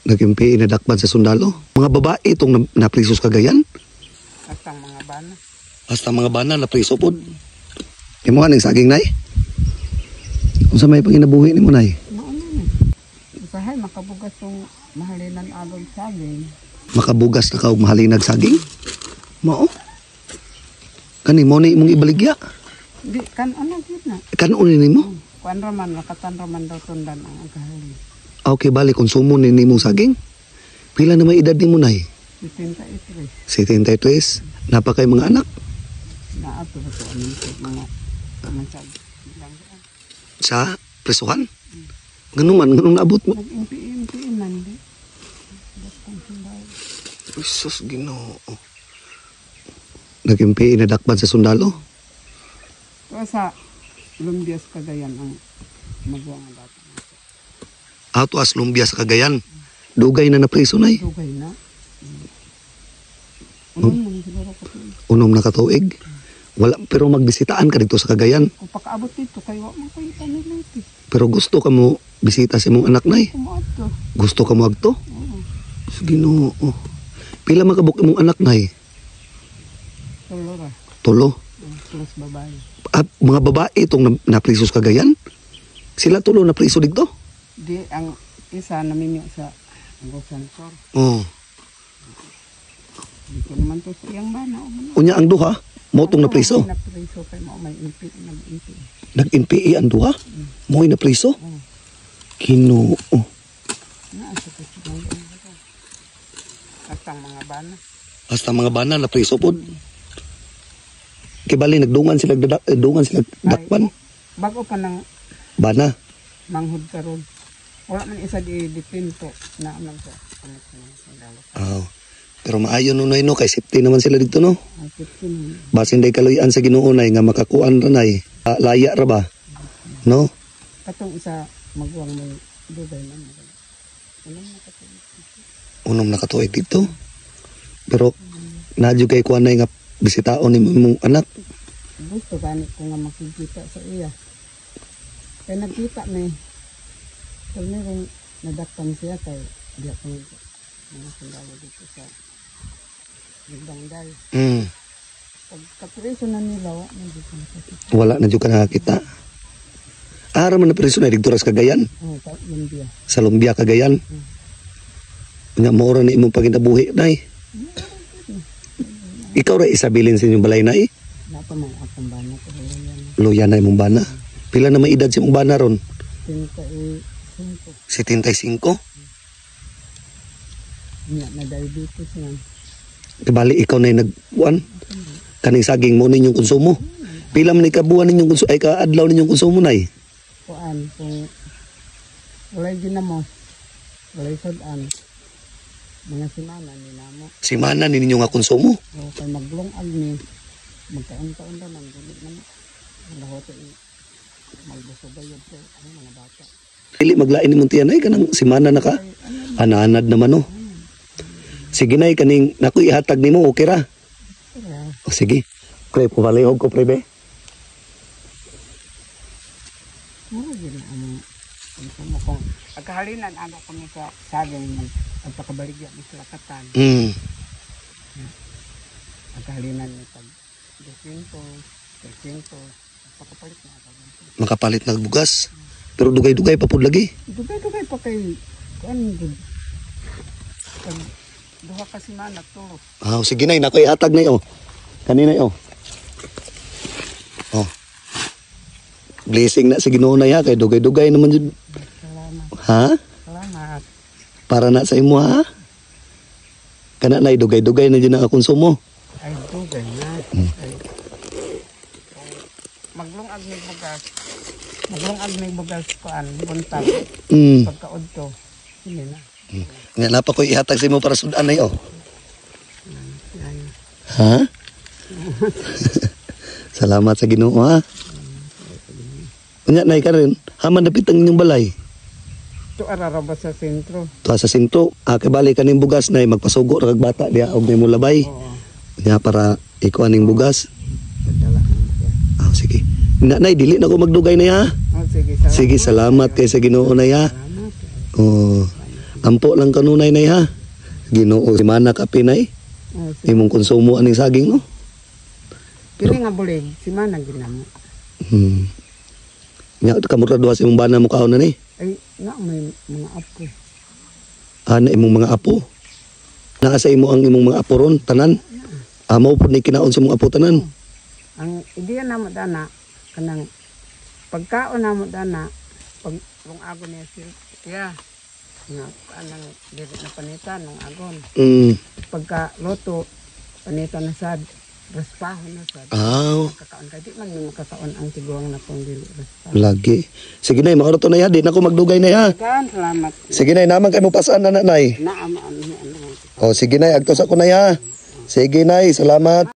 Nagimpi inadakpan sa sundalo. Mga babae itong napriso sa Cagayan. Hasta mga bana. Hasta mga bana napriso po. Imo aning saging nay. Unsa may panginabuhi nimo nay? Maano ni. Usahay makabugas tong mahalinan agad saging. Makabugas na ka og mahalinag saging? Mao. Kani mo ni imong ibaligya. Di kan ano gid na. Kanon ni nimo? Kuan raman nakatan raman daw tundan ang agahali. Okay, bali konsumo ni nimong saging. Pila na may edad nimo nay? 73. 73. Napakay mga anak. Naato ba to mga mansag. Sa presuhan? Ganun naabot mo? Nag-impi-impiin nandi. Jesus, Ginoo. Nag-impi inadakpan sa sundalo? Sa Lumbias Cagayan ang magwa nga dati. Ato as Lumbia sa Cagayan. Dugay na napriso nay. Dugay na. Unong siguro katuig. Unom na katuig. Wala, pero magbisitaan ka dito sa Cagayan. Kung pakaabot dito, kayo man ko yung kanila ito. Pero gusto ka mo bisita sa imong anak nay. Kumato. Gusto ka mo agto? Oo. Ginoo. Pila makabuk imong anak nay? Tulora. Tulo. Plus babae. Mga babae itong napriso sa Cagayan? Sila tulo napriso dito? Di, ang isa naminyo sa Sensor. Oo. Dito naman to sa iyang bana. Unya ang duha, motong napriso. Napriso kay mo may impi, nag-impi. Nag-impi ang duha? Mo'y napriso? Ginoo. Naasa ko sa mga hasta mga bana. Hasta mga bana napriso po. Kibali nagdungan sila dakpan. Bago pa ng Bana. manghud karon. Wala man isa di dipinto na ano sa ano sa sandalo. Pero maayo nunoy no kay safety naman sila dito no. Ang 15. Basin day kaluyan sa Ginoo nay nga makakuan ra nay. Laya ra ba? No? Katong isa magwang may dugay na mo. Unom na katuig dito. Pero nadyo kay kuan nay nga bisitaon ni imong anak. Gusto gani ko nga makikita sa iya. Kaya nagkita ni. Kaya mayroong nadakpan siya kay di ako mga sandalo dito sa Bigdangday. Pag kapriso na nila, wala na dyo ka nakakita. Ara man na priso na dito sa Cagayan. Lumbia. Sa Lumbia, Cagayan. Nga maura na imong paginabuhi nay. Ikaw ra isabilin sa inyong balay nay. Dapat mga akong bana ko Luya na imong bana. Pila na may edad si imong bana ron? 75. 75? Na diabetes na. Bali ikaw na nagkuan. Kaning saging mo ninyong konsumo. Pila man ikabuan ninyong konsumo ay kaadlaw ninyong konsumo nay. Kuan kung walay ginamos. Walay sudan. Mga simana ni namo. Simana ni ninyo nga konsumo. O kay maglungag ni magkaon-kaon ra man dili man. Lahote magbusubayod ko ang mga bata. Dili maglain nimong tiyan ay kanang simana na ka. Ananad naman no. Sige nay kaning naku ihatag nimo okay ra. O sige. Pre pumalihog ko pre be. Kung agkahalinan anak ko ni sa saging at pakabaligya ni sa lakatan. Agkahalinan ni pag 200, 300, pakapalit na ako. Makapalit na bugas. Pero dugay-dugay pa pud lagi. Dugay-dugay pa kay kuan gud. Duha ka semana tulo. Sige nay nako ihatag nay oh. Kanina oh. Oh. Blessing na sa Ginoo na ya kay dugay-dugay naman jud. Salamat. Ha? Salamat. Para na sa imo ha. Kana nay dugay-dugay na jud ang konsumo. Ay dugay na. Maglungag ni bugas. Maglungag ni bugas kuan buntag. Pagkaod to. Sige na. Nga napa ko ihatag sa imo para sudan nay oh. Ha? Salamat sa Ginoo ha. Unya nay karon, haman dapit ang inyong balay. To araraba sa sentro. To sa sinto, kay bali kaning bugas nay magpasugo ra kag bata diha og nimo labay. Oo. Nya para ikuan ning bugas. Padala. Sige. Nay dili na ko magdugay na ya. Oh, sige, salamat. Sige, salamat kay sa Ginoo na ya. Salamat. Oh. Ampo lang kanunay nay ha. Ginoo si mana ka pinay. Oh, si, Imong konsumo aning saging no. kini nga bulig, si Mana ginamo. Nya kamura duha sa imong bana mo kaon na ni. Ay, na may mga apo. Ana imong mga apo. Naa sa imo ang imong mga apo ron tanan. Amo pud ni kinaon sa imong apo tanan. Ang ideya namo dana kanang pagkaon namo dana pag kung agon niya siya nga anang dili na panitan ng agon. Pagka loto panitan na sad raspahon na sad. Kakaon kay di man may makakaon ang tiguang na kung dili raspahon. Lagi. Sige nay, maoro to nay ha. Di na ko magdugay nay ha. Salamat. Sige nay, naman kay mo pasaan na nay. Naama ano. O sige nay, agtos ako nay ha. Sige nay, salamat.